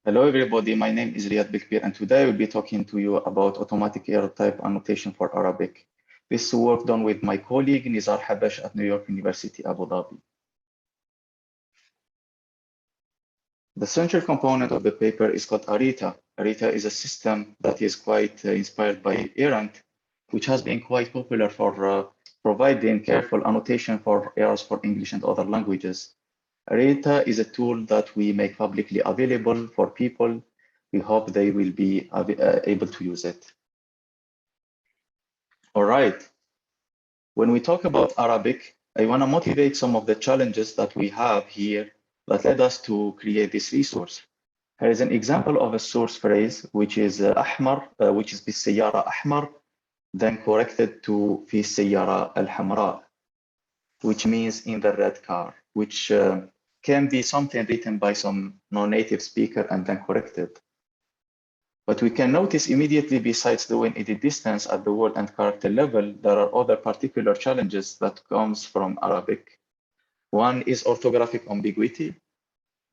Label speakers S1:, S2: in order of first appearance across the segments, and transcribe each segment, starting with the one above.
S1: Hello everybody, my name is Riadh Belkebir and today I will be talking to you about automatic error type annotation for Arabic. This work done with my colleague Nizar Habash at New York University, Abu Dhabi. The central component of the paper is called ARETA. ARETA is a system that is quite inspired by ERRANT, which has been quite popular for providing careful annotation for errors for English and other languages. ARETA is a tool that we make publicly available for people. We hope they will be able to use it. All right. When we talk about Arabic, I want to motivate some of the challenges that we have here that led us to create this resource. Here is an example of a source phrase, which is أحمر, which is بالسيارة أحمر, then corrected to في السيارة الحمراء, which means in the red car, which can be something written by some non-native speaker and then corrected. But we can notice immediately, besides the win edit distance at the word and character level, there are other particular challenges that comes from Arabic. One is orthographic ambiguity.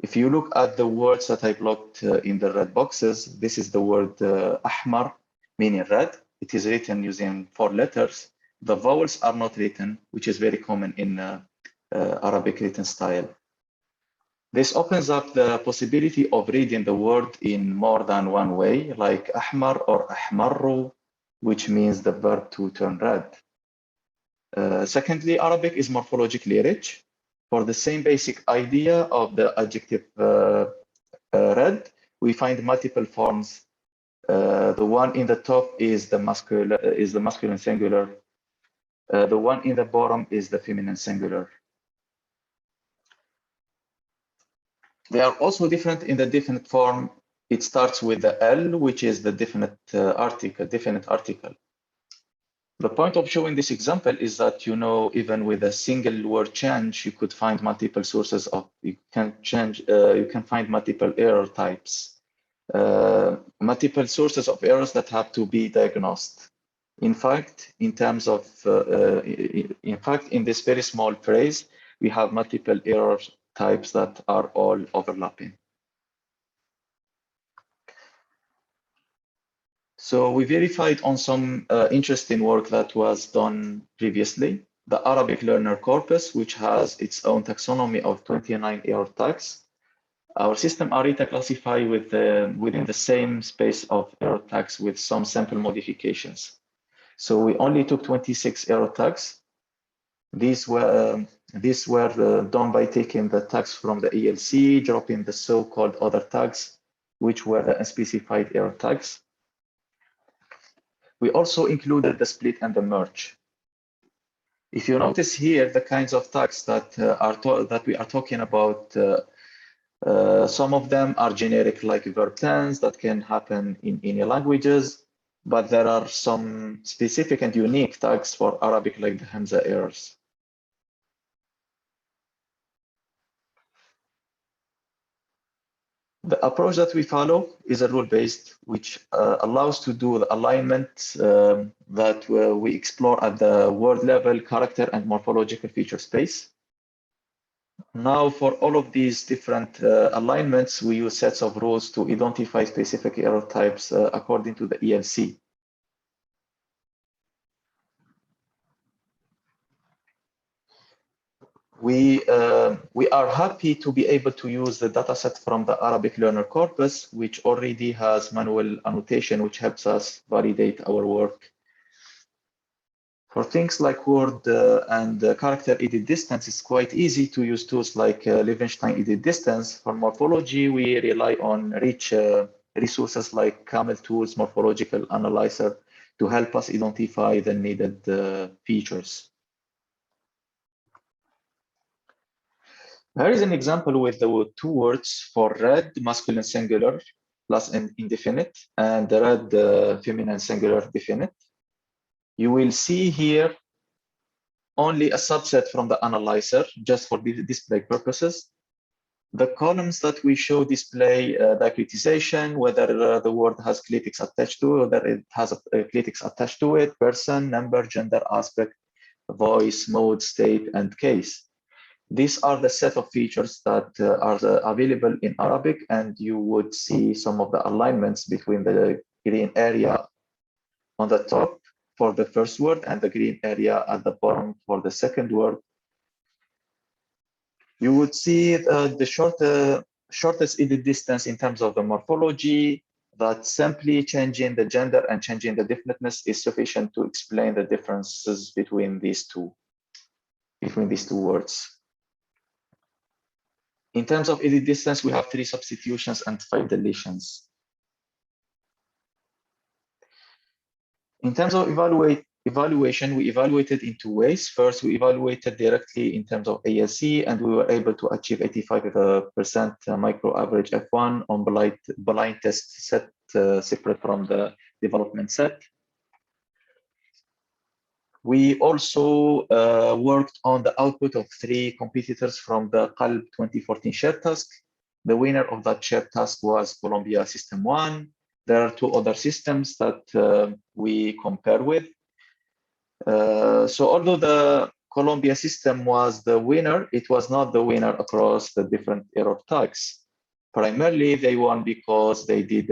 S1: If you look at the words that I blocked in the red boxes, this is the word ahmar, meaning red. It is written using 4 letters. The vowels are not written, which is very common in Arabic written style. This opens up the possibility of reading the word in more than one way, like ahmar or ahmarru, which means the verb to turn red. Secondly, Arabic is morphologically rich. For the same basic idea of the adjective red, we find multiple forms. The one in the top is the masculine singular. The one in the bottom is the feminine singular. They are also different in the definite form. It starts with the L, which is the definite article. The point of showing this example is that, you know, even with a single word change, you could find multiple sources of, you can find multiple error types, multiple sources of errors that have to be diagnosed. In fact, in terms of, in this very small phrase, we have multiple error types that are all overlapping. So we verified on some interesting work that was done previously. The Arabic Learner Corpus, which has its own taxonomy of 29 error tags. Our system ARETA classify within the same space of error tags with some sample modifications. So we only took 26 error tags. These were done by taking the tags from the ELC, dropping the so-called other tags, which were the unspecified error tags. We also included the split and the merge. If you notice here, the kinds of tags that we are talking about, some of them are generic, like verb tense, that can happen in any languages, but there are some specific and unique tags for Arabic, like the Hamza errors. The approach that we follow is a rule-based, which allows to do the alignment that we explore at the word level, character, and morphological feature space. Now, for all of these different alignments, we use sets of rules to identify specific error types according to the ELC. We are happy to be able to use the dataset from the Arabic Learner Corpus, which already has manual annotation, which helps us validate our work. For things like word and character edit distance, it's quite easy to use tools like Levenstein edit distance. For morphology, we rely on rich resources like CONLL tools, morphological analyzer, to help us identify the needed features. Here is an example with the 2 words for red, masculine singular, plus an indefinite, and the red feminine singular definite. You will see here only a subset from the analyzer, just for display purposes. The columns that we show display diacritization, whether the word has clitics attached to it, whether it has clitics attached to it, person, number, gender, aspect, voice, mode, state, and case. These are the set of features that are available in Arabic, and you would see some of the alignments between the green area on the top for the first word and the green area at the bottom for the second word. You would see the shortest edit distance in terms of the morphology, that simply changing the gender and changing the definiteness is sufficient to explain the differences between these two words. In terms of edit distance, we have 3 substitutions and 5 deletions. In terms of evaluation, we evaluated in 2 ways. First, we evaluated directly in terms of ALC, and we were able to achieve 85% micro average F1 on blind test set separate from the development set. We also worked on the output of 3 competitors from the CONLL 2014 shared task. The winner of that shared task was Colombia System 1. There are 2 other systems that we compare with. So although the Colombia system was the winner, it was not the winner across the different error tags. Primarily, they won because they did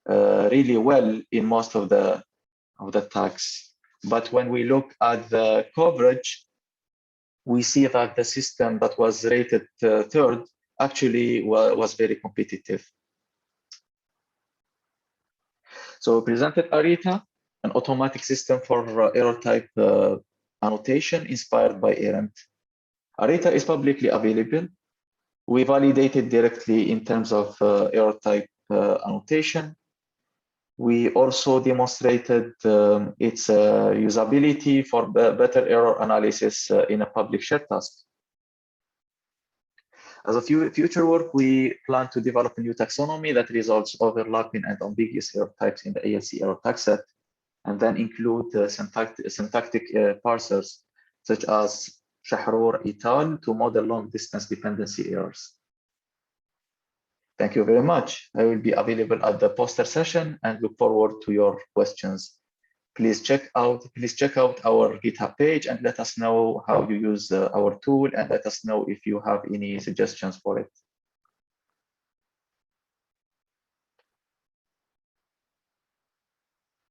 S1: really well in most of the tags. But when we look at the coverage, we see that the system that was rated third actually was very competitive. So we presented ARETA, an automatic system for error type annotation inspired by ERRANT. ARETA is publicly available. We validated directly in terms of error type annotation. We also demonstrated its usability for better error analysis in a public shared task. As a future work, we plan to develop a new taxonomy that resolves overlapping and ambiguous error types in the ALC error tag set, and then include syntactic parsers such as Shahrur et al. To model long-distance dependency errors. Thank you very much. I will be available at the poster session and look forward to your questions. Please check out our GitHub page and let us know how you use our tool, and let us know if you have any suggestions for it.